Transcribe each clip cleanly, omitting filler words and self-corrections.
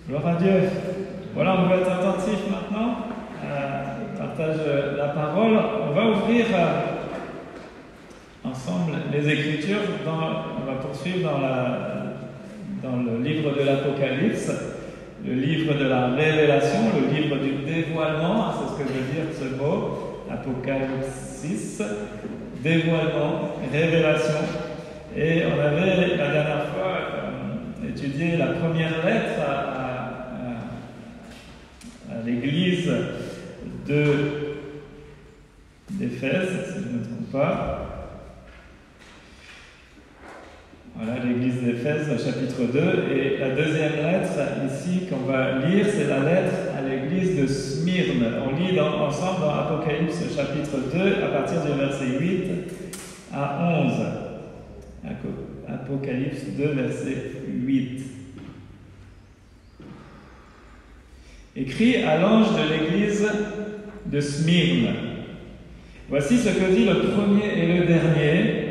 Gloire à Dieu. Voilà, on va être attentif maintenant. On partage la parole. On va ouvrir ensemble les Écritures. On va poursuivre dans le livre de l'Apocalypse, le livre de la révélation, le livre du dévoilement. C'est ce que veut dire ce mot, Apocalypse, dévoilement, révélation. Et on avait la dernière fois étudié la première lettre à l'église d'Éphèse, si je ne me trompe pas. Voilà, l'église d'Éphèse, chapitre 2. Et la deuxième lettre, ici, qu'on va lire, c'est la lettre à l'église de Smyrne. On lit ensemble dans Apocalypse, chapitre 2, à partir du verset 8 à 11. Apocalypse 2, verset 8. Écrit à l'ange de l'église de Smyrne. Voici ce que dit le premier et le dernier,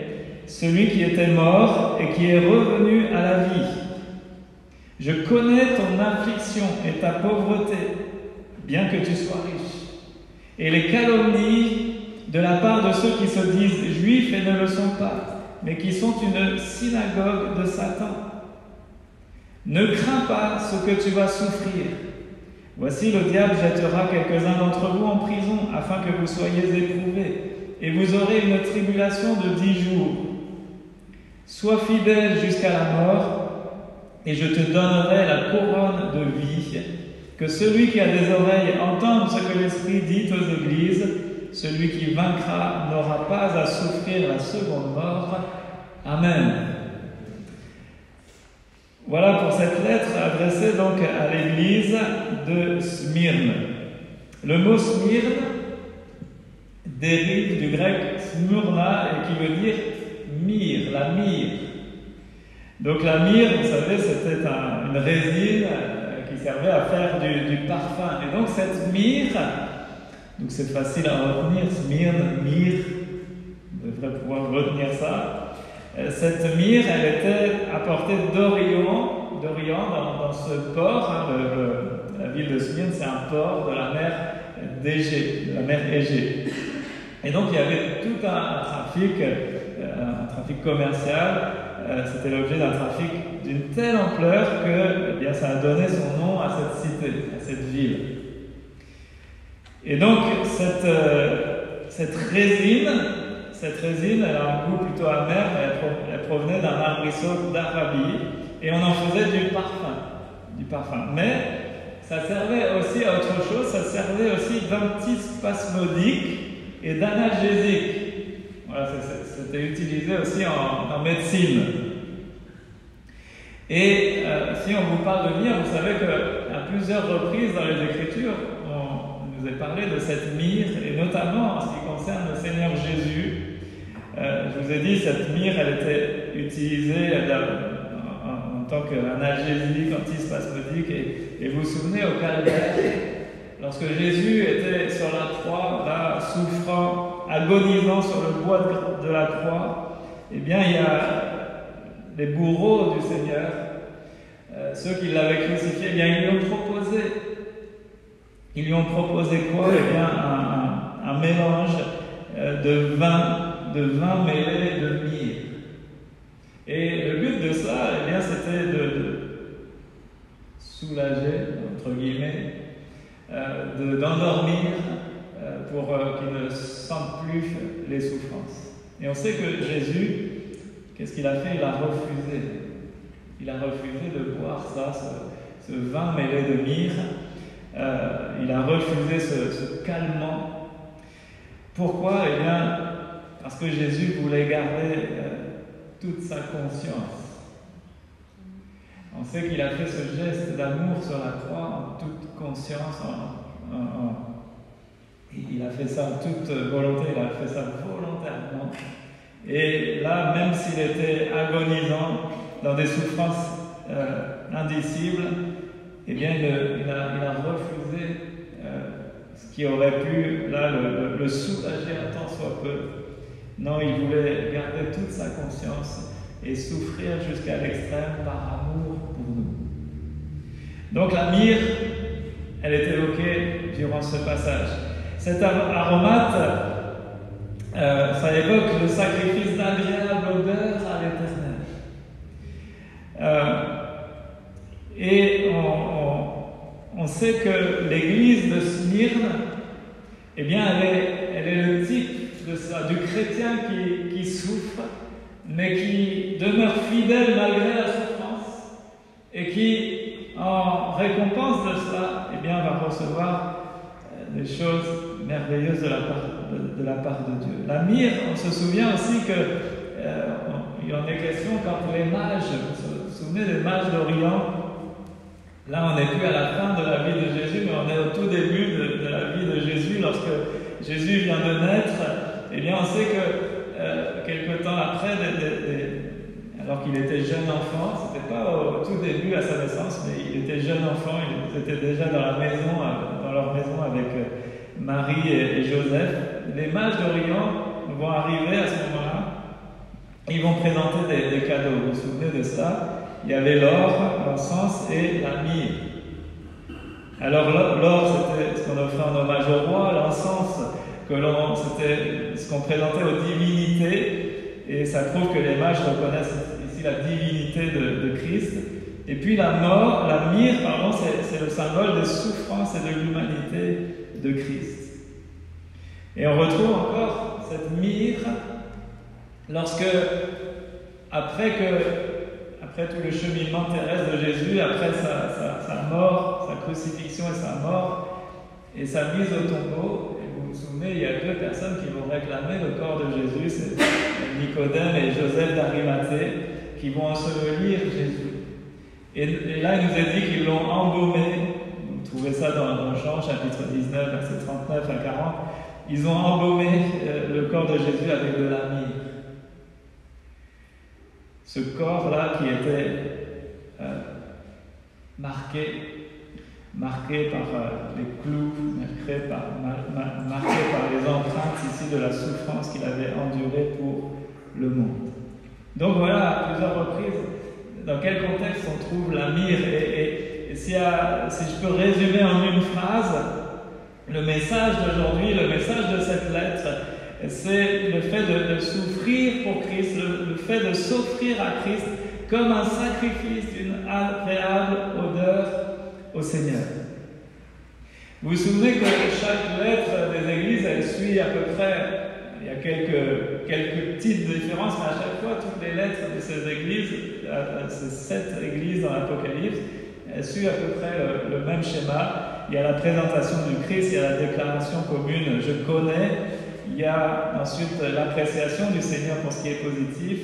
celui qui était mort et qui est revenu à la vie. Je connais ton affliction et ta pauvreté, bien que tu sois riche, et les calomnies de la part de ceux qui se disent juifs et ne le sont pas, mais qui sont une synagogue de Satan. Ne crains pas ce que tu vas souffrir. Voici, le diable jettera quelques-uns d'entre vous en prison, afin que vous soyez éprouvés, et vous aurez une tribulation de 10 jours. Sois fidèle jusqu'à la mort, et je te donnerai la couronne de vie. Que celui qui a des oreilles entende ce que l'Esprit dit aux églises. Celui qui vaincra n'aura pas à souffrir la seconde mort. Amen. Voilà pour cette lettre adressée donc à l'église de Smyrne. Le mot Smyrne dérive du grec smurna et qui veut dire myrrhe, la myrrhe. Donc la myrrhe, vous savez, c'était une résine qui servait à faire du parfum. Et donc cette myrrhe, donc c'est facile à retenir, Smyrne, myrrhe, on devrait pouvoir retenir ça. Cette myrrhe, elle était apportée d'Orient dans ce port. La ville de Smyrne, c'est un port de la mer d'Égée, de la mer Égée. Et donc il y avait tout un trafic commercial. C'était l'objet d'un trafic d'une telle ampleur que ça a donné son nom à cette cité, à cette ville. Et donc cette résine, elle a un goût plutôt amer, elle provenait d'un arbrisseau d'Arabie, et on en faisait du parfum. Mais ça servait aussi à autre chose, ça servait aussi d'antispasmodique et d'analgésique. Voilà, c'était utilisé aussi en médecine. Et si on vous parle de myrrhe, vous savez qu'à plusieurs reprises dans les Écritures, on nous a parlé de cette myrrhe, et notamment en ce qui concerne le Seigneur Jésus. Je vous ai dit, cette myrrhe, elle était utilisée en tant qu'analgésique, antispasmodique, et vous vous souvenez au Calvaire, lorsque Jésus était sur la croix, là, souffrant, agonisant sur le bois de la croix, eh bien, il y a les bourreaux du Seigneur, ceux qui l'avaient crucifié, eh bien, ils lui ont proposé quoi? Eh bien, un mélange de vin mêlé de myrrhe. Et le but de ça, eh bien, c'était de soulager, entre guillemets, d'endormir pour qu'ils ne sentent plus les souffrances. Et on sait que Jésus, qu'est-ce qu'il a fait? Il a refusé. Il a refusé de boire ça, ce vin mêlé de myrrhe. Il a refusé ce calmant. Pourquoi? Eh bien, parce que Jésus voulait garder toute sa conscience. On sait qu'il a fait ce geste d'amour sur la croix en toute conscience. Il a fait ça en toute volonté, il a fait ça volontairement. Et là, même s'il était agonisant dans des souffrances indicibles, eh bien, il a refusé ce qui aurait pu là, le soulager un tant soit peu. Non, il voulait garder toute sa conscience et souffrir jusqu'à l'extrême par amour pour nous. Donc la myrrhe, elle est évoquée durant ce passage. Cet aromate, ça évoque le sacrifice d'agréable odeur à l'Éternel. Et on sait que l'église de Smyrne, eh bien, elle est le type de ça, du chrétien qui souffre, mais qui demeure fidèle malgré la souffrance, et qui, en récompense de cela, eh bien, va recevoir des choses merveilleuses de la part de Dieu. La myrrhe, on se souvient aussi il en est question quand les mages, vous vous souvenez des mages d'Orient, là on n'est plus à la fin de la vie de Jésus, mais on est au tout début de la vie de Jésus, lorsque Jésus vient de naître. Eh bien on sait que quelque temps après, alors qu'il était jeune enfant, c'était pas au tout début à sa naissance, mais il était jeune enfant, ils étaient déjà dans leur maison avec Marie et Joseph. Les mages d'Orient vont arriver à ce moment-là, ils vont présenter des cadeaux. Vous vous souvenez de ça? Il y avait l'or, l'encens et la myrrhe. Alors l'or, c'était ce qu'on offrait en hommage au roi, l'encens, c'était ce qu'on présentait aux divinités, et ça prouve que les mages reconnaissent ici la divinité de Christ. Et puis la myrrhe, c'est le symbole des souffrances et de l'humanité de Christ. Et on retrouve encore cette myrrhe lorsque, après tout le cheminement terrestre de Jésus, après sa mort, sa crucifixion et sa mort, et sa mise au tombeau, et vous vous souvenez, il y a deux personnes qui vont réclamer le corps de Jésus, c'est Nicodème et Joseph d'Arimathée, qui vont ensevelir Jésus. Et là, il nous est dit qu'ils l'ont embaumé. Vous trouvez ça dans Jean, chapitre 19, versets 39 à 40. Ils ont embaumé le corps de Jésus avec de la myrrhe. Ce corps-là qui était marqué par les clous, marqué par les empreintes ici de la souffrance qu'il avait endurée pour le monde. Donc voilà, à plusieurs reprises, dans quel contexte on trouve la myrrhe. Et si je peux résumer en une phrase, le message d'aujourd'hui, le message de cette lettre, c'est le fait de souffrir pour Christ, le fait de s'offrir à Christ comme un sacrifice d'une agréable odeur au Seigneur. Vous vous souvenez que chaque lettre des églises, elle suit à peu près, il y a quelques petites différences, mais à chaque fois, toutes les lettres de ces églises, ces 7 églises dans l'Apocalypse, elles suivent à peu près le même schéma. Il y a la présentation du Christ, il y a la déclaration commune « je connais », il y a ensuite l'appréciation du Seigneur pour ce qui est positif,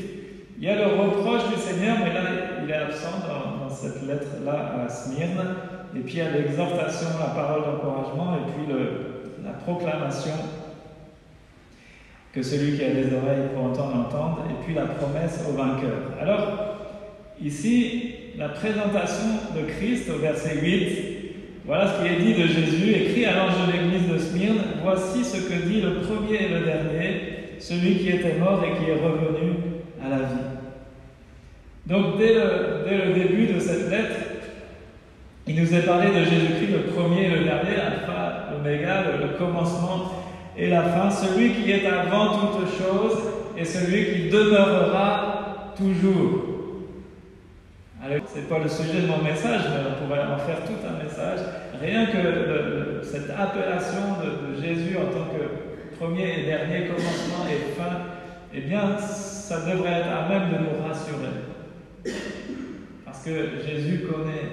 il y a le reproche du Seigneur, mais là il est absent dans cette lettre-là à Smyrne, et puis il y a l'exhortation, la parole d'encouragement, et puis la proclamation que celui qui a des oreilles pour entendre, entende, et puis la promesse au vainqueur. Alors, ici, la présentation de Christ au verset 8, voilà ce qui est dit de Jésus, écrit à l'ange de l'église de Smyrne, « Voici ce que dit le premier et le dernier, celui qui était mort et qui est revenu à la vie. » Donc, dès le début de cette lettre, il nous est parlé de Jésus-Christ, le premier et le dernier, l'alpha, l'oméga, le commencement et la fin, celui qui est avant toute chose et celui qui demeurera toujours. Ce n'est pas le sujet de mon message, mais on pourrait en faire tout un message. Rien que cette appellation de Jésus en tant que premier et dernier, commencement et fin, eh bien, ça devrait être à même de nous rassurer. Parce que Jésus connaît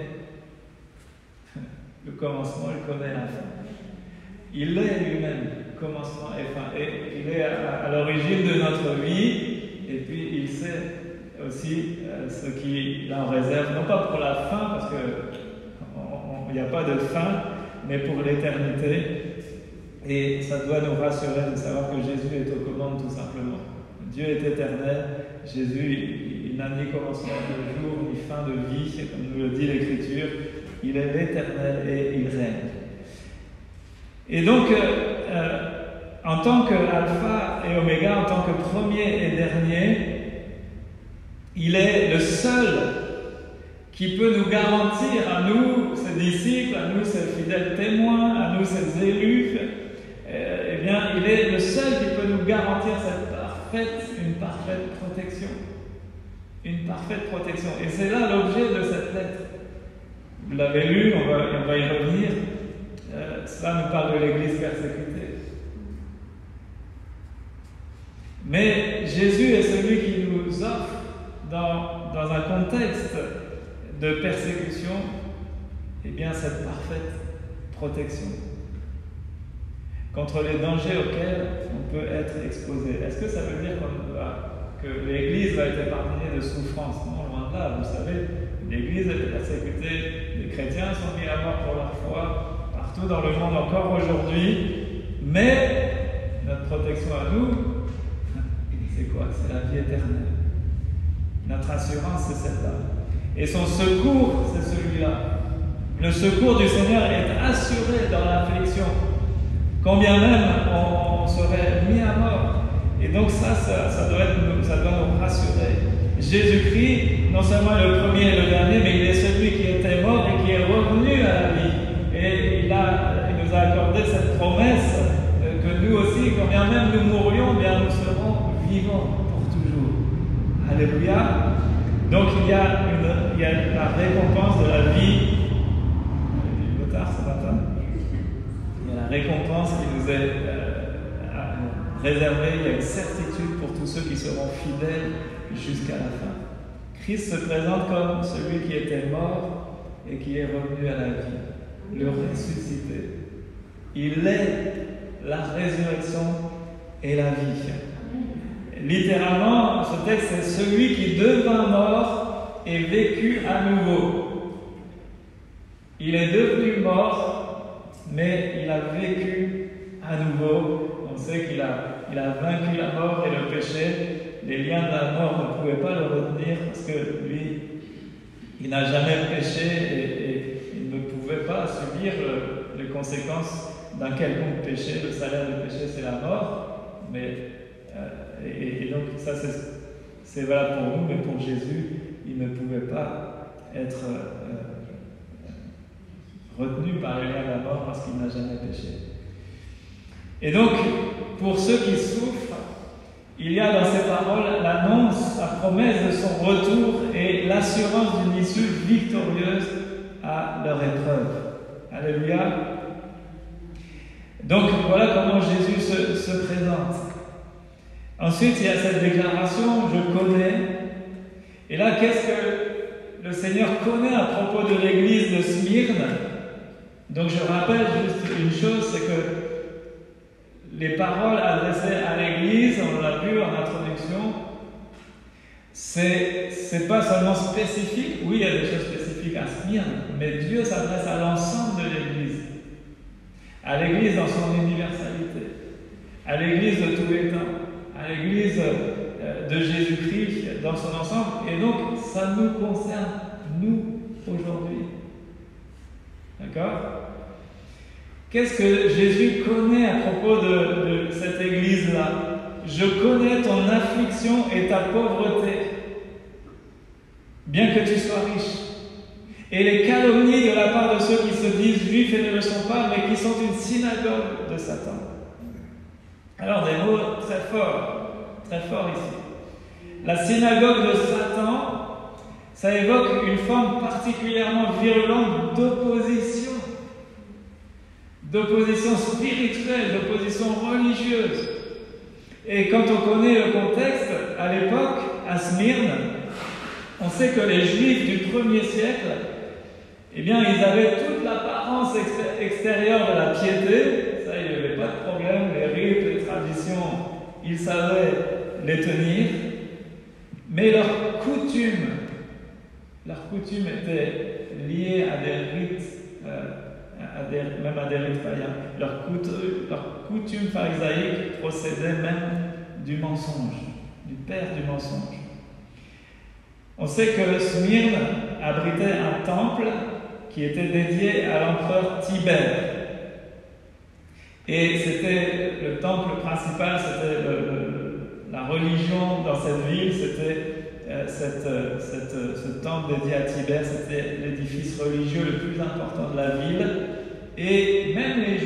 le commencement, il connaît la fin. Il est lui-même commencement et fin. Et il est à l'origine de notre vie, et puis il sait aussi ce qu'il en réserve, non pas pour la fin, parce qu'il n'y a pas de fin, mais pour l'éternité. Et ça doit nous rassurer de savoir que Jésus est aux commandes tout simplement. Dieu est éternel, Jésus, il n'a ni commencement de jour, ni fin de vie, comme nous le dit l'Écriture. Il est l'éternel et il règne. Et donc, en tant qu'alpha et oméga, en tant que premier et dernier, il est le seul qui peut nous garantir à nous, ses disciples, à nous ses fidèles témoins, à nous ses élus, eh bien, il est le seul qui peut nous garantir une parfaite protection. Une parfaite protection. Et c'est là l'objet de cette lettre. Vous l'avez lu, on va y revenir. Cela nous parle de l'Église persécutée. Mais Jésus est celui qui nous offre, dans un contexte de persécution, eh bien, cette parfaite protection contre les dangers auxquels on peut être exposé. Est-ce que ça veut dire que l'Église va être épargnée de souffrance? Non, loin de là. Vous savez, l'Église est persécutée, les chrétiens sont mis à mort pour leur foi, partout dans le monde encore aujourd'hui, mais notre protection à nous, c'est quoi? C'est la vie éternelle. Notre assurance, c'est celle-là. Et son secours, c'est celui-là. Le secours du Seigneur est assuré dans l'affliction. Combien même on serait mis à mort. Et donc ça doit nous rassurer. Jésus-Christ, non seulement est le premier et le dernier, mais il est celui qui était mort et qui est revenu à la vie. Et il nous a accordé cette promesse que nous aussi, combien même nous mourions, bien nous serons vivants pour toujours. Alléluia. Donc il y a la récompense de la vie. Il est tard ce matin. Il y a la récompense qui nous est réservée. Il y a une certitude pour tous ceux qui seront fidèles jusqu'à la fin. Christ se présente comme celui qui était mort et qui est revenu à la vie, le ressuscité. Il est la résurrection et la vie. Littéralement, ce texte, c'est celui qui devint mort et vécut à nouveau. Il est devenu mort, mais il a vécu à nouveau. On sait qu'il a vaincu la mort et le péché. Les liens de la mort ne pouvaient pas le retenir parce que lui, il n'a jamais péché et il ne pouvait pas subir les conséquences d'un quelconque péché. Le salaire du péché, c'est la mort. Et donc, ça, c'est valable pour nous, mais pour Jésus, il ne pouvait pas être retenu par les liens de la mort parce qu'il n'a jamais péché. Et donc, pour ceux qui souffrent, il y a dans ces paroles l'annonce, la promesse de son retour et l'assurance d'une issue victorieuse à leur épreuve. Alléluia. Donc, voilà comment Jésus se présente. Ensuite, il y a cette déclaration, je connais. Et là, qu'est-ce que le Seigneur connaît à propos de l'église de Smyrne? Donc, je rappelle juste une chose, c'est que les paroles adressées à l'église, on l'a vu en introduction, c'est pas seulement spécifique. Oui, il y a des choses spécifiques à Smyrne, mais Dieu s'adresse à l'ensemble de l'église. À l'église dans son universalité. À l'église de tous les temps. À l'église de Jésus-Christ dans son ensemble, et donc ça nous concerne, nous, aujourd'hui. D'accord? Qu'est-ce que Jésus connaît à propos de cette église-là? Je connais ton affliction et ta pauvreté, bien que tu sois riche, et les calomnies de la part de ceux qui se disent juifs et ne le sont pas, mais qui sont une synagogue de Satan. Alors, des mots très forts ici. La synagogue de Satan, ça évoque une forme particulièrement virulente d'opposition. D'opposition spirituelle, d'opposition religieuse. Et quand on connaît le contexte, à l'époque, à Smyrne, on sait que les Juifs du 1er siècle, eh bien, ils avaient toute l'apparence extérieure de la piété. Ça, il n'y avait pas de problème. Les rites, les traditions, ils savaient les tenir. Mais leurs coutumes étaient liées à des rites, même à des rites païens. Leurs coutumes pharisaïques procédaient même du mensonge, du père du mensonge. On sait que Smyrne abritait un temple qui était dédié à l'empereur Tibère. Et c'était le temple principal, c'était la religion dans cette ville, c'était ce temple dédié à Tibère, c'était l'édifice religieux le plus important de la ville. Et même les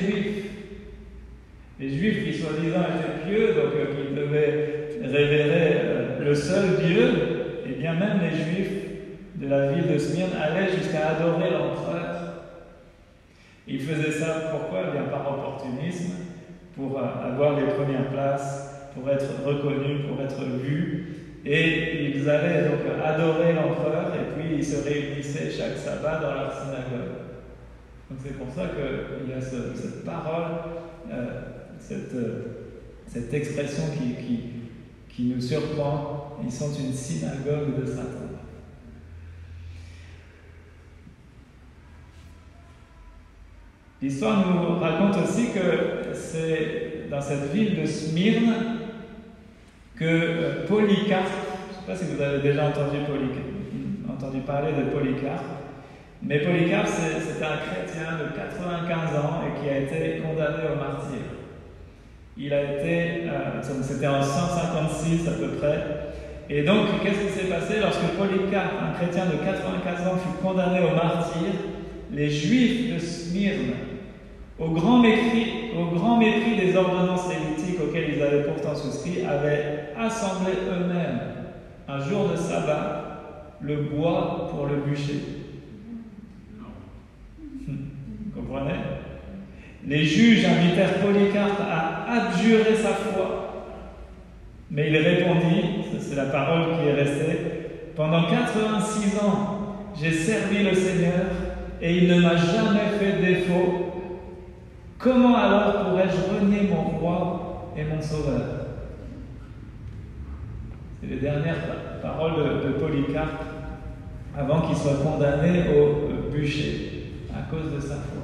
Juifs qui soi-disant étaient pieux, donc qui devaient révérer le seul Dieu, et bien même les Juifs de la ville de Smyrne allaient jusqu'à adorer l'empereur. Ils faisaient ça pourquoi? Bien par opportunisme, pour avoir les premières places, pour être reconnus, pour être vus. Et ils allaient donc adorer l'empereur et puis ils se réunissaient chaque sabbat dans leur synagogue. Donc c'est pour ça qu'il y a cette parole, cette expression qui nous surprend. Ils sont une synagogue de Satan. L'histoire nous raconte aussi que c'est dans cette ville de Smyrne que Polycarpe, je ne sais pas si vous avez déjà entendu parler de Polycarpe, mais Polycarpe c'est un chrétien de 95 ans et qui a été condamné au martyre. Il a été, c'était en 156 à peu près, et donc qu'est-ce qui s'est passé lorsque Polycarpe, un chrétien de 95 ans, fut condamné au martyre? Les Juifs de Smyrne, au grand mépris des ordonnances lévitiques auxquelles ils avaient pourtant souscrit, avaient assemblé eux-mêmes, un jour de sabbat, le bois pour le bûcher. Vous comprenez? Les juges invitèrent Polycarpe à abjurer sa foi. Mais il répondit, c'est la parole qui est restée, « Pendant 86 ans, j'ai servi le Seigneur et il ne m'a jamais fait défaut. Comment alors pourrais-je renier mon roi et mon sauveur ?» C'est les dernières paroles de Polycarpe avant qu'il soit condamné au bûcher à cause de sa foi.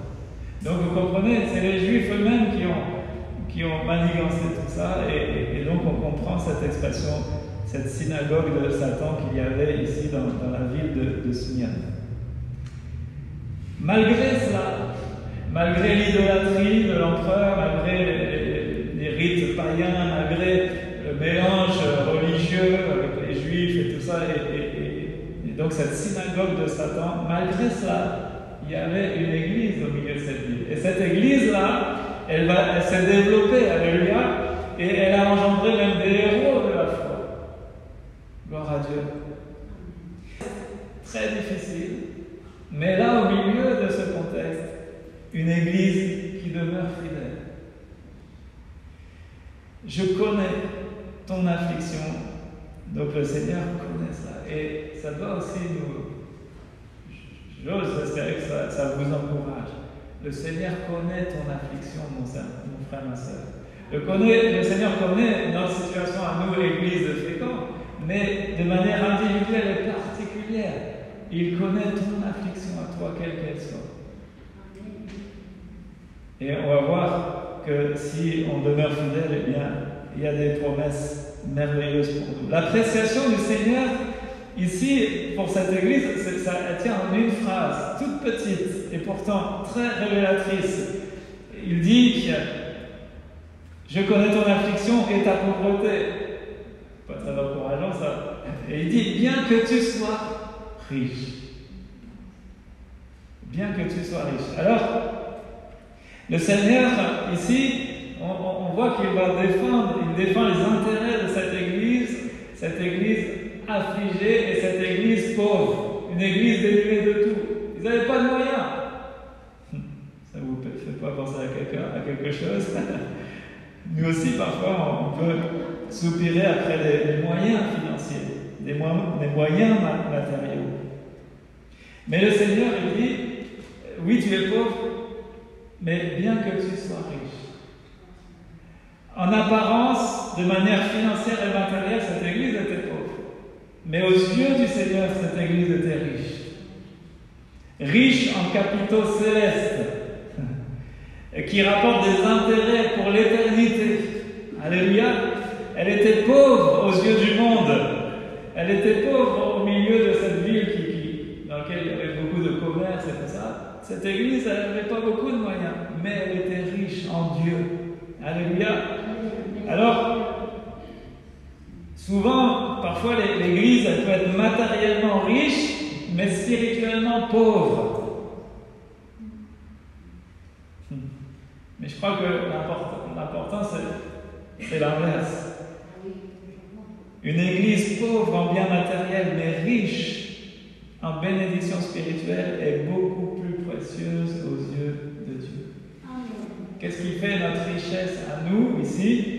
Donc vous comprenez, c'est les Juifs eux-mêmes qui ont manigancé tout ça, et donc on comprend cette expression, cette synagogue de Satan qu'il y avait ici dans la ville de Smyrne. Malgré cela, malgré l'idolâtrie de l'empereur, malgré les rites païens, malgré le mélange religieux avec les Juifs et tout ça, et donc cette synagogue de Satan, malgré cela, il y avait une église au milieu de cette ville. Et cette église-là, elle s'est développée, alléluia, et elle a engendré même des héros de la foi. Gloire à Dieu. Très difficile, mais là, au milieu de ce contexte, une église qui demeure fidèle. Je connais ton affliction, donc le Seigneur connaît ça, et ça doit aussi j'ose espérer que ça vous encourage. Le Seigneur connaît ton affliction, mon frère, ma soeur. Le Seigneur connaît notre situation à nous, l'Église de Fécamp, mais de manière individuelle et particulière. Il connaît ton affliction à toi, quelle qu'elle soit. Et on va voir que si on demeure fidèle, eh bien, il y a des promesses merveilleuses pour nous. L'appréciation du Seigneur, ici, pour cette église, elle tient en une phrase, toute petite, et pourtant très révélatrice. Il dit « Je connais ton affliction et ta pauvreté ». Pas très encourageant ça. Et il dit « Bien que tu sois riche ». Bien que tu sois riche. Alors, le Seigneur, ici, on voit qu'il va il défend les intérêts de cette église affligée et cette église pauvre, une église dénuée de tout. Ils n'avaient pas de moyens. Ça ne vous fait pas penser à quelque chose? Nous aussi, parfois, on peut soupirer après des moyens financiers, des moyens matériaux. Mais le Seigneur, il dit, oui, tu es pauvre, mais bien que tu sois riche. En apparence, de manière financière et matérielle, cette église était pauvre. Mais aux yeux du Seigneur, cette église était riche. Riche en capitaux célestes, qui rapportent des intérêts pour l'éternité. Alléluia. Elle était pauvre aux yeux du monde. Elle était pauvre au milieu de cette ville dans laquelle il y avait beaucoup de commerce et tout ça. Cette église, elle n'avait pas beaucoup de moyens, mais elle était riche en Dieu. Alléluia. Alors, souvent, parfois l'Église, elle peut être matériellement riche, mais spirituellement pauvre. Mais je crois que l'important, c'est l'inverse. Une Église pauvre en biens matériels, mais riche en bénédiction spirituelle, est beaucoup plus précieuse aux yeux de Dieu. Qu'est-ce qui fait notre richesse à nous, ici?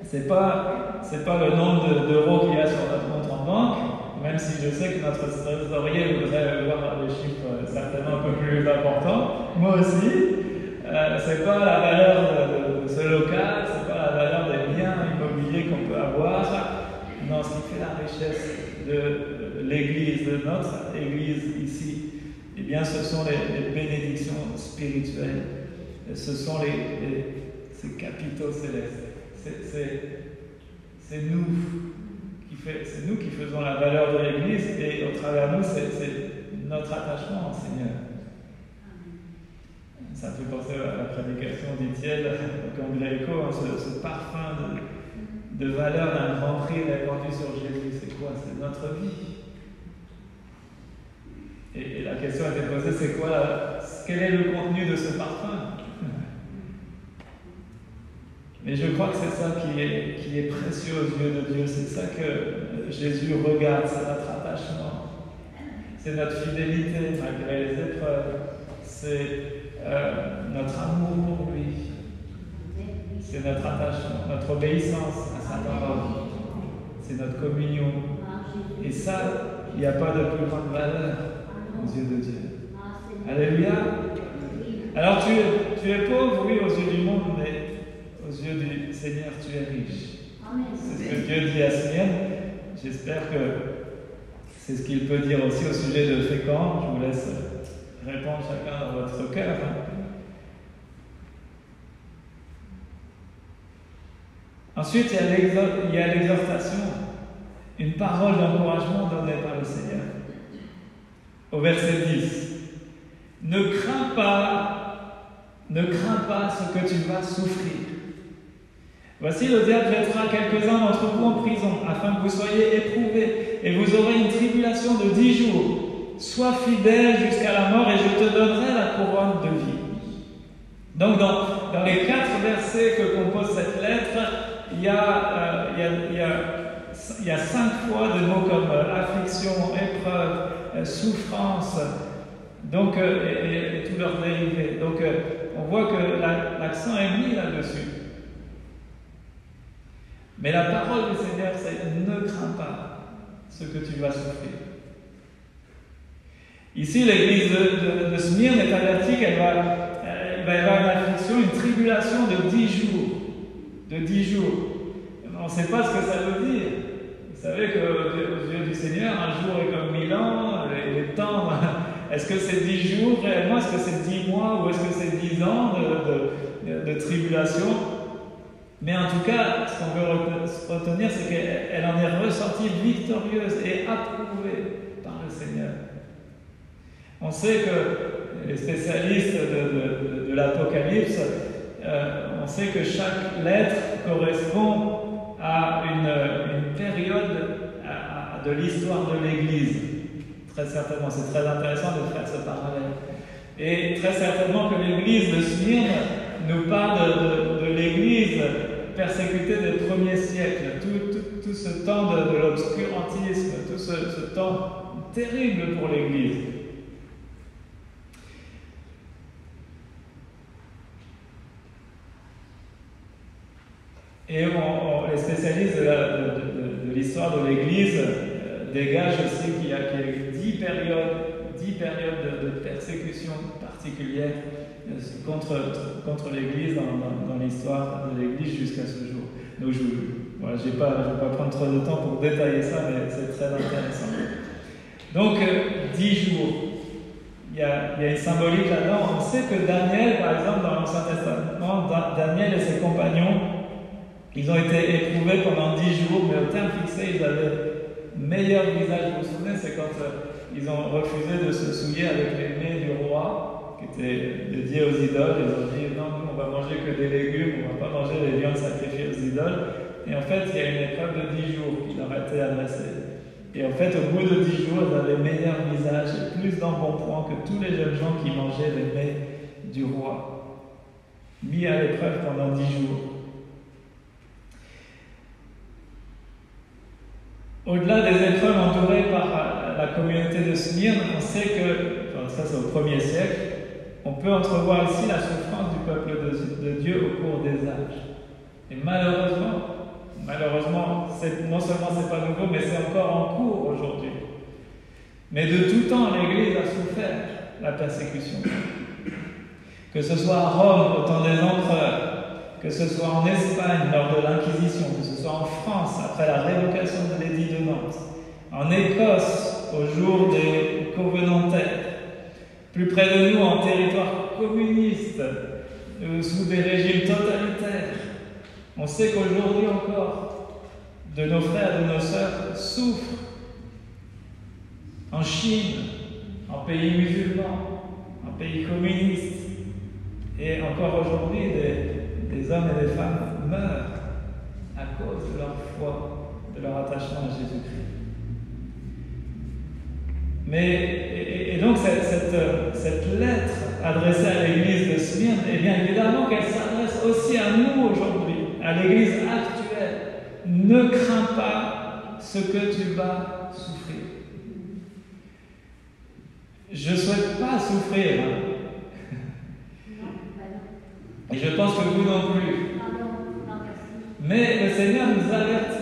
C'est pas le nombre d'euros qu'il y a sur notre compte en banque, même si je sais que notre trésorier voudrait voir des chiffres certainement un peu plus importants. Moi aussi. C'est pas la valeur de ce local, c'est pas la valeur des biens immobiliers qu'on peut avoir. Non, ce qui fait la richesse de l'Église, de notre Église ici, eh bien, ce sont les bénédictions spirituelles. Ce sont ces capitaux célestes. C'est nous qui faisons la valeur de l'Église et au travers de nous, c'est notre attachement au Seigneur. Ça me fait penser à la prédication d'Étienne au Congréco, ce parfum de valeur d'un grand prix répandu sur Jésus. C'est quoi? C'est notre vie. Et la question a été posée, c'est quoi? Quel est le contenu de ce parfum? Mais je crois que c'est ça qui est précieux aux yeux de Dieu. C'est ça que Jésus regarde, c'est notre attachement. C'est notre fidélité malgré les épreuves. C'est notre amour pour lui, c'est notre attachement, notre obéissance à sa parole, c'est notre communion. Et ça, il n'y a pas de plus grande valeur aux yeux de Dieu. Alléluia. Alors tu es pauvre, oui, aux yeux du monde, mais aux yeux du Seigneur, tu es riche. C'est ce que Dieu dit à Simeon. J'espère que c'est ce qu'il peut dire aussi au sujet de Fécamp. Je vous laisse répondre chacun dans votre cœur. Ensuite, il y a l'exhortation, une parole d'encouragement donnée par le Seigneur. Au verset 10, ne crains pas ce que tu vas souffrir. Voici le diable jettera quelques-uns d'entre vous en prison, afin que vous soyez éprouvés, et vous aurez une tribulation de 10 jours. Sois fidèle jusqu'à la mort et je te donnerai la couronne de vie. Donc dans les 4 versets que compose cette lettre, il y a 5 fois des mots comme affliction, épreuve, souffrance, donc, et tous leurs dérivés. Donc on voit que l'accent est mis là-dessus. Mais la parole du Seigneur, c'est ne crains pas ce que tu vas souffrir. Ici, l'église de Smyrne est avertie qu'il va y avoir une affliction, une tribulation de 10 jours. De 10 jours. On ne sait pas ce que ça veut dire. Vous savez qu'aux yeux du Seigneur, un jour est comme 1000 ans, les temps. Est-ce que c'est 10 jours réellement? Est-ce que c'est 10 mois? Ou est-ce que c'est 10 ans de tribulation? Mais en tout cas, ce qu'on veut retenir, c'est qu'elle en est ressortie victorieuse et approuvée par le Seigneur. On sait que les spécialistes de l'Apocalypse, on sait que chaque lettre correspond à une période de l'histoire de l'Église. Très certainement, c'est très intéressant de faire ce parallèle. Et très certainement que l'Église de Smyrne nous parle de l'Église persécutée des premiers siècles, tout ce temps de l'obscurantisme, tout ce temps terrible pour l'Église. Et les spécialistes de l'histoire de l'Église dégagent aussi qu'il y a 10 périodes de persécution particulières contre l'Église dans l'histoire de l'Église jusqu'à ce jour. Donc je ne vais pas prendre trop de temps pour détailler ça, mais c'est très intéressant. Donc 10 jours. Il y a une symbolique là-dedans. On sait que Daniel, par exemple, dans l'Ancien Testament, Daniel et ses compagnons, ils ont été éprouvés pendant 10 jours, mais au terme fixé, ils avaient meilleur visage. Vous vous souvenez, c'est quand ils ont refusé de se souiller avec les mets du roi, qui étaient dédiés aux idoles. Ils ont dit non, nous on va manger que des légumes, on ne va pas manger les viandes sacrifiées aux idoles. Et en fait, il y a une épreuve de 10 jours qui leur a été adressée. Et en fait, au bout de 10 jours, ils avaient meilleur visage et plus d'embonpoint que tous les jeunes gens qui mangeaient les mets du roi. Mis à l'épreuve pendant 10 jours. Au-delà des épreuves entourées par la communauté de Smyrne, on sait que, enfin, ça c'est au 1er siècle, on peut entrevoir ici la souffrance du peuple de Dieu au cours des âges. Et malheureusement, non seulement c'est pas nouveau, mais c'est encore en cours aujourd'hui. Mais de tout temps, l'Église a souffert la persécution. Que ce soit à Rome, au temps des empereurs, que ce soit en Espagne lors de l'Inquisition, que ce soit en France après la révocation de l'édit de Nantes, en Écosse au jour des covenantaires, plus près de nous en territoire communiste, sous des régimes totalitaires. On sait qu'aujourd'hui encore, de nos frères et de nos sœurs souffrent en Chine, en pays musulmans, en pays communistes, et encore aujourd'hui des hommes et des femmes meurent à cause de leur foi, de leur attachement à Jésus-Christ. Et donc cette lettre adressée à l'église de Smyrne, eh bien évidemment qu'elle s'adresse aussi à nous aujourd'hui, à l'église actuelle. Ne crains pas ce que tu vas souffrir. Je ne souhaite pas souffrir. Et je pense que vous non plus. Mais le Seigneur nous avertit.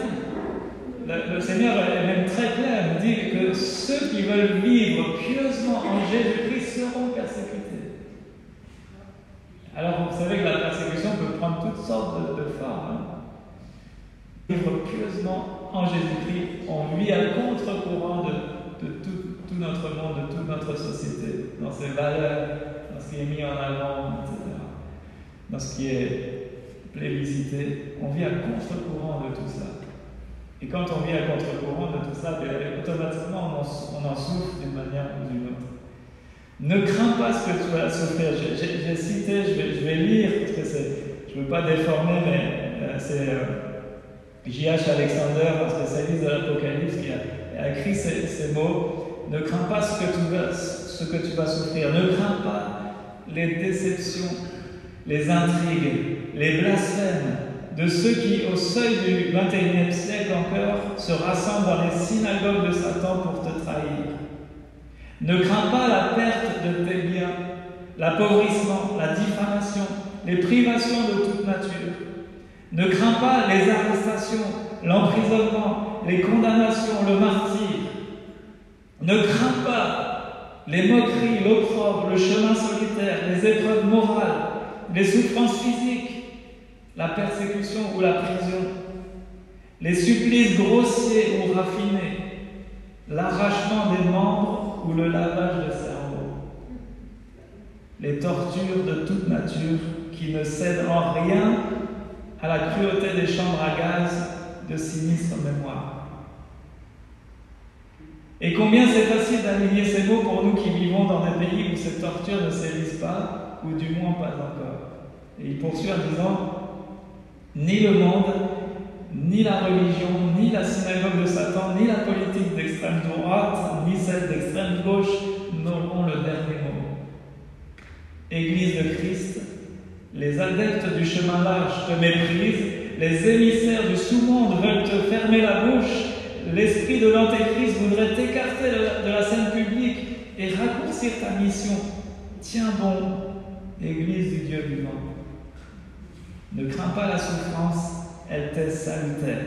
Le Seigneur est même très clair, il nous dit que ceux qui veulent vivre pieusement en Jésus-Christ seront persécutés. Alors vous savez que la persécution peut prendre toutes sortes de formes. Vivre pieusement en Jésus-Christ, on vit à contre-courant de tout notre monde, de toute notre société, dans ses valeurs, dans ce qui est mis en avant, etc. Dans ce qui est plébiscité, on vit à contre-courant de tout ça. Et quand on vit à contre-courant de tout ça, automatiquement on en souffre d'une manière ou d'une autre. Ne crains pas ce que tu vas souffrir. J'ai cité, je vais lire, parce que je ne veux pas déformer, mais c'est J.H. Alexander, un spécialiste de l'Apocalypse, qui a écrit ces mots. Ne crains pas ce que tu vas souffrir. Ne crains pas les déceptions, les intrigues, les blasphèmes de ceux qui, au seuil du XXIe siècle encore, se rassemblent dans les synagogues de Satan pour te trahir. Ne crains pas la perte de tes biens, l'appauvrissement, la diffamation, les privations de toute nature. Ne crains pas les arrestations, l'emprisonnement, les condamnations, le martyre. Ne crains pas les moqueries, l'opprobre, le chemin solitaire, les épreuves morales, les souffrances physiques, la persécution ou la prison, les supplices grossiers ou raffinés, l'arrachement des membres ou le lavage de cerveau, les tortures de toute nature qui ne cèdent en rien à la cruauté des chambres à gaz de sinistre mémoire. Et combien c'est facile d'aligner ces mots pour nous qui vivons dans des pays où ces tortures ne sévissent pas, ou du moins pas encore. Et il poursuit en disant: ni le monde, ni la religion, ni la synagogue de Satan, ni la politique d'extrême droite, ni celle d'extrême gauche n'auront le dernier mot. Église de Christ, les adeptes du chemin large te méprisent, les émissaires du sous-monde veulent te fermer la bouche, l'esprit de l'antéchrist voudrait t'écarter de la scène publique et raccourcir ta mission. Tiens bon, Église du Dieu vivant. Ne crains pas la souffrance, elle t'est salutaire.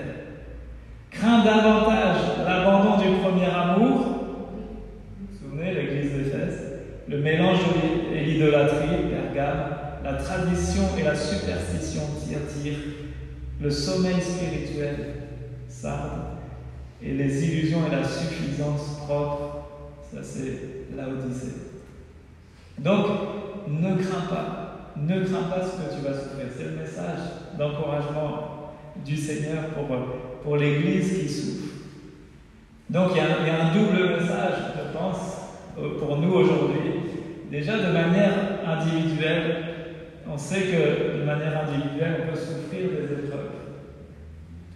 Crains davantage l'abandon du premier amour. Vous vous souvenez, l'église d'Éphèse, le mélange et l'idolâtrie, Pergame, la tradition et la superstition, Thyatire, le sommeil spirituel, Sardes, et les illusions et la suffisance propre, ça c'est Laodicée. Donc, ne crains pas ce que tu vas souffrir. C'est le message d'encouragement du Seigneur pour l'Église qui souffre. Donc il y a un double message, je pense, pour nous aujourd'hui. Déjà de manière individuelle, on sait que de manière individuelle, on peut souffrir des épreuves.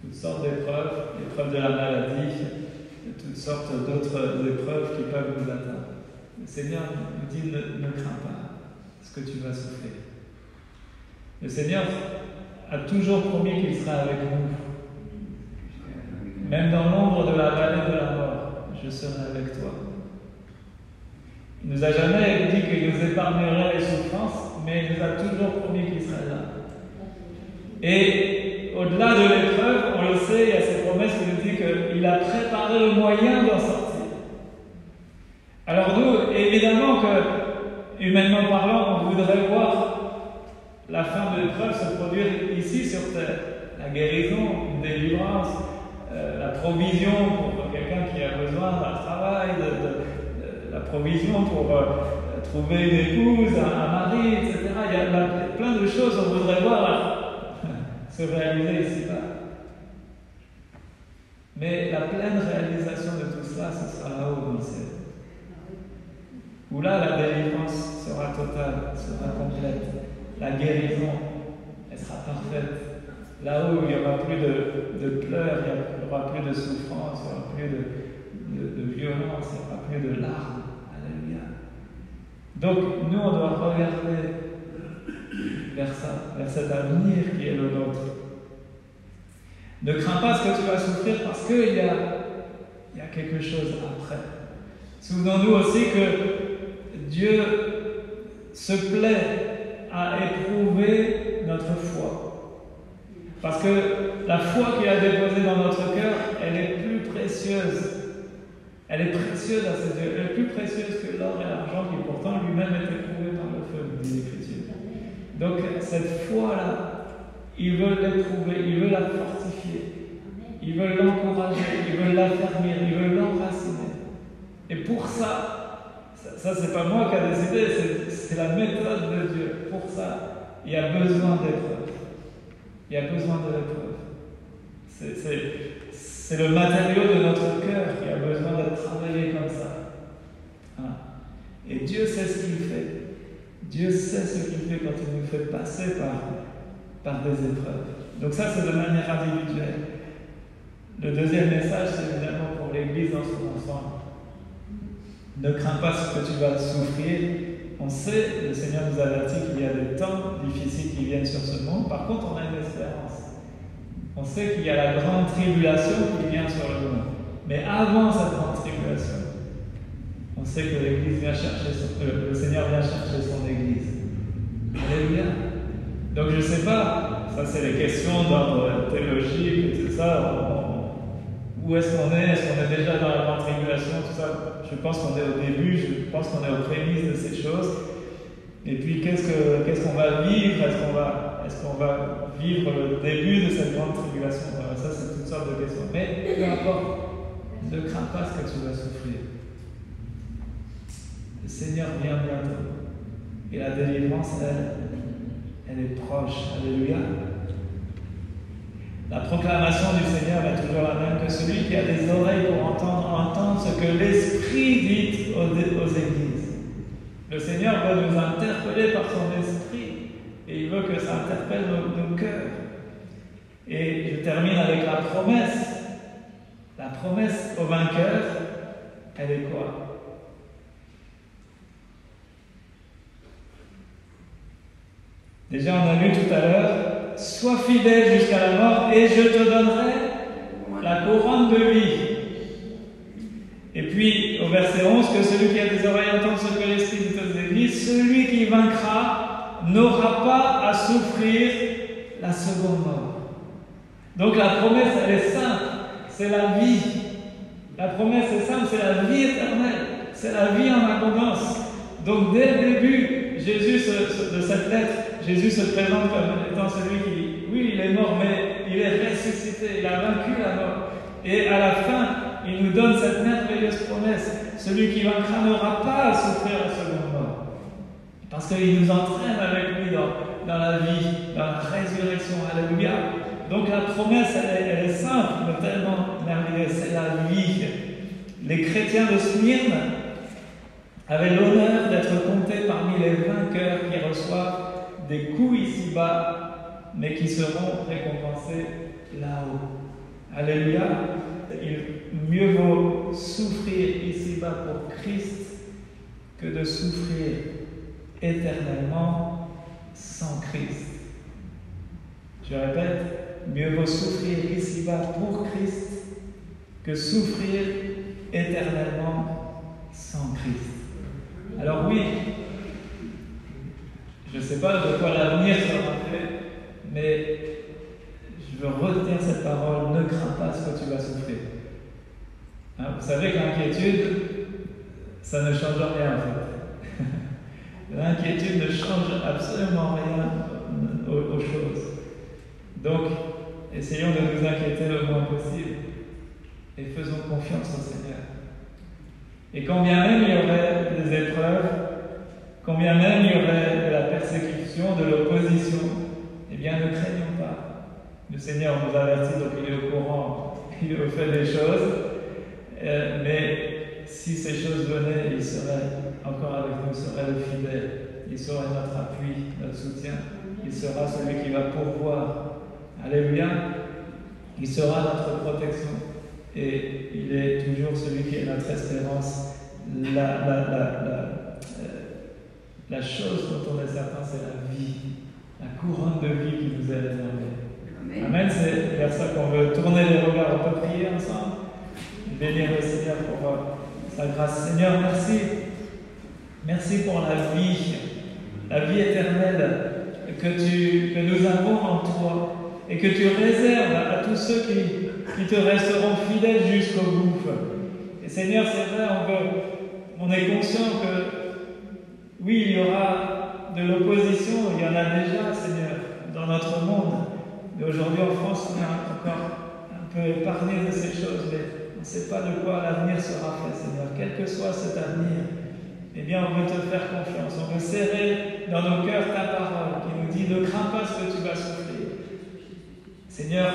toutes sortes d'épreuves, l'épreuve de la maladie, toutes sortes d'autres épreuves qui peuvent nous atteindre. Le Seigneur nous dit ne crains pas ce que tu vas souffrir. Le Seigneur a toujours promis qu'il sera avec nous. Même dans l'ombre de la vallée de la mort, je serai avec toi. Il ne nous a jamais dit qu'il nous épargnerait les souffrances, mais il nous a toujours promis qu'il serait là. Et au-delà de l'épreuve, on le sait, il y a cette promesse qui nous dit qu'il a préparé le moyen d'en sortir. Alors nous, évidemment que, humainement parlant, on voudrait voir la fin de l'épreuve se produire ici sur terre. La guérison, une délivrance, la provision pour quelqu'un qui a besoin d'un travail, la provision pour trouver une épouse, un mari, etc. Il y a plein de choses qu'on voudrait voir se réaliser ici-bas. Mais la pleine réalisation de tout cela, ce sera là-haut dans le ciel. Où là, la délivrance sera totale, sera complète. La guérison, elle sera parfaite. Là où il n'y aura plus de pleurs, il n'y aura plus de souffrance, il n'y aura plus de violence, il n'y aura plus de larmes. Alléluia. Donc, nous, on doit regarder vers ça, vers cet avenir qui est le nôtre. Ne crains pas ce que tu vas souffrir parce qu'il y a quelque chose après. Souvenons-nous aussi que Dieu se plaît à éprouver notre foi. Parce que la foi qu'il a déposée dans notre cœur, elle est plus précieuse. Elle est précieuse à ses yeux. Elle est plus précieuse que l'or et l'argent qui pourtant lui-même est éprouvé dans le feu, dit l'Écriture. Donc cette foi-là, il veut l'éprouver, il veut la fortifier, il veut l'encourager, il veut l'affermir, il veut l'enraciner. Et pour ça c'est pas moi qui ai décidé, c'est la méthode de Dieu. Pour ça, il y a besoin d'épreuves. Il y a besoin de l'épreuve. C'est le matériau de notre cœur qui a besoin d'être travaillé comme ça. Hein? Et Dieu sait ce qu'il fait. Dieu sait ce qu'il fait quand il nous fait passer par des épreuves. Donc ça, c'est de manière individuelle. Le deuxième message, c'est évidemment pour l'Église dans son ensemble. Ne crains pas ce que tu vas souffrir. On sait, le Seigneur nous avertit qu'il y a des temps difficiles qui viennent sur ce monde. Par contre, on a une espérance. On sait qu'il y a la grande tribulation qui vient sur le monde. Mais avant cette grande tribulation, on sait que l'Église vient chercher le Seigneur vient chercher son Église. Alléluia. Donc je ne sais pas, ça c'est les questions d'ordre théologique et tout ça. Où est-ce qu'on est? Est-ce qu'on est déjà dans la grande tribulation? Tout ça, je pense qu'on est au début, je pense qu'on est aux prémices de ces choses. Et puis qu'est-ce qu'on va vivre? Est-ce qu'on va vivre le début de cette grande tribulation? Voilà, ça c'est toutes sortes de questions. Mais peu importe, ne crains pas ce que tu vas souffrir. Le Seigneur vient bientôt. Et la délivrance, elle est proche. Alléluia. La proclamation du Seigneur est toujours la même que celui qui a des oreilles pour entendre ce que l'Esprit dit aux églises. Le Seigneur veut nous interpeller par son Esprit et il veut que ça interpelle nos cœurs. Et je termine avec la promesse. La promesse au vainqueur, elle est quoi? Déjà, on a lu tout à l'heure, sois fidèle jusqu'à la mort et je te donnerai la couronne de vie. Et puis, au verset 11, que celui qui a des oreilles entende ce que l'Esprit dit aux églises, celui qui vaincra n'aura pas à souffrir la seconde mort. Donc la promesse, elle est simple, c'est la vie. La promesse est simple, c'est la vie éternelle, c'est la vie en abondance. Donc dès le début, Jésus de cette lettre, Jésus se présente comme étant celui qui, oui, il est mort, mais il est ressuscité, il a vaincu la mort. Et à la fin, il nous donne cette merveilleuse promesse. Celui qui vaincra n'aura pas à souffrir la seconde mort. Parce qu'il nous entraîne avec lui dans la vie, dans la résurrection. Alléluia. Donc la promesse, elle est simple, mais tellement merveilleuse. C'est la vie. Les chrétiens de Smyrne avaient l'honneur d'être comptés parmi les vainqueurs qui reçoivent des coups ici-bas, mais qui seront récompensés là-haut. Alléluia. Mieux vaut souffrir ici-bas pour Christ que de souffrir éternellement sans Christ. Je répète, mieux vaut souffrir ici-bas pour Christ que souffrir éternellement sans Christ. Alors oui, je ne sais pas de quoi l'avenir sera fait, mais je veux retenir cette parole, ne crains pas ce que tu vas souffrir. Hein, vous savez que l'inquiétude, ça ne change rien en fait. L'inquiétude ne change absolument rien aux choses. Donc, essayons de nous inquiéter le moins possible et faisons confiance au Seigneur. Et quand bien même il y aurait des épreuves, quand bien même il y aurait de la persécution, de l'opposition, eh bien ne craignons pas. Le Seigneur nous avertit, donc il est au courant, il est au fait des choses, mais si ces choses venaient, il serait encore avec nous, il serait le fidèle, il serait notre appui, notre soutien, il sera celui qui va pourvoir. Alléluia, il sera notre protection et il est toujours celui qui est notre espérance. La chose dont on est certain, c'est la vie, la couronne de vie qui nous est réservée. Amen, c'est vers ça qu'on veut tourner les regards. On peut prier ensemble, bénir le Seigneur pour sa grâce. Seigneur, merci. Merci pour la vie éternelle que nous avons en toi et que tu réserves à tous ceux qui te resteront fidèles jusqu'au bout. Et Seigneur, c'est vrai, on est conscient que oui, il y aura de l'opposition, il y en a déjà, Seigneur, dans notre monde. Mais aujourd'hui en France, on est encore un peu épargné de ces choses, mais on ne sait pas de quoi l'avenir sera fait, Seigneur. Quel que soit cet avenir, eh bien, on veut te faire confiance. On veut serrer dans nos cœurs ta parole qui nous dit « Ne crains pas ce que tu vas souffrir ». Seigneur,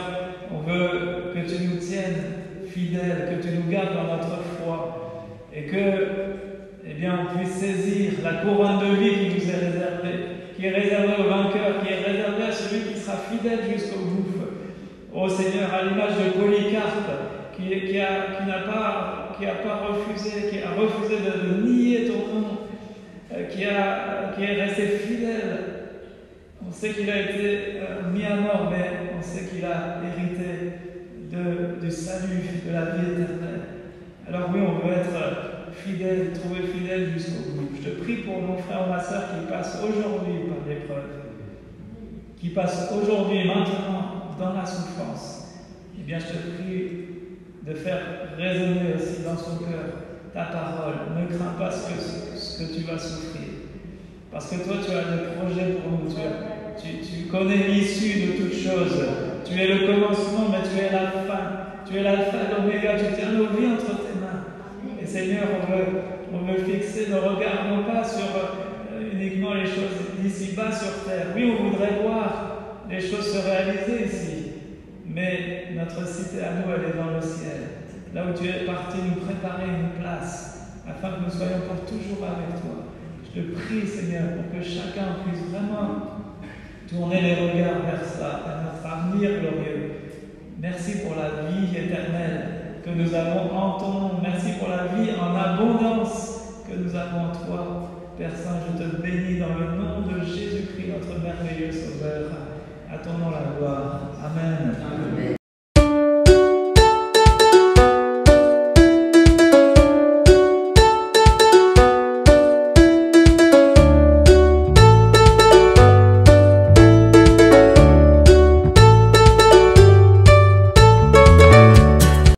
on veut que tu nous tiennes fidèles, que tu nous gardes dans notre foi et que, eh bien, on puisse saisir la couronne de vie qui nous est réservée, qui est réservée au vainqueur, qui est réservée à celui qui sera fidèle jusqu'au bout. Ô Seigneur, à l'image de Polycarpe, qui a refusé de nier ton nom, qui est resté fidèle. On sait qu'il a été mis à mort, mais on sait qu'il a hérité du salut, de la vie éternelle. Alors oui, on veut être fidèle, trouver fidèle jusqu'au bout. Je te prie pour mon frère ou ma soeur qui passe aujourd'hui par l'épreuve, qui passe aujourd'hui, maintenant, dans la souffrance. Eh bien, je te prie de faire résonner aussi dans son cœur ta parole. Ne crains pas ce que tu vas souffrir. Parce que toi, tu as des projets pour nous. Tu connais l'issue de toutes choses. Tu es le commencement, mais tu es la fin. Tu es l'alpha et l'oméga. Tu tiens nos vies entre tes mains. Et Seigneur, on veut fixer nos regards non pas sur uniquement les choses d'ici-bas sur terre. Oui, on voudrait voir les choses se réaliser ici. Mais notre cité à nous, elle est dans le ciel. Là où tu es parti nous préparer une place, afin que nous soyons pour toujours avec toi. Je te prie, Seigneur, pour que chacun puisse vraiment tourner les regards vers ça, vers notre avenir glorieux. Merci pour la vie éternelle que nous avons en ton nom. Merci pour la vie en abondance que nous avons en toi. Père Saint, je te bénis dans le nom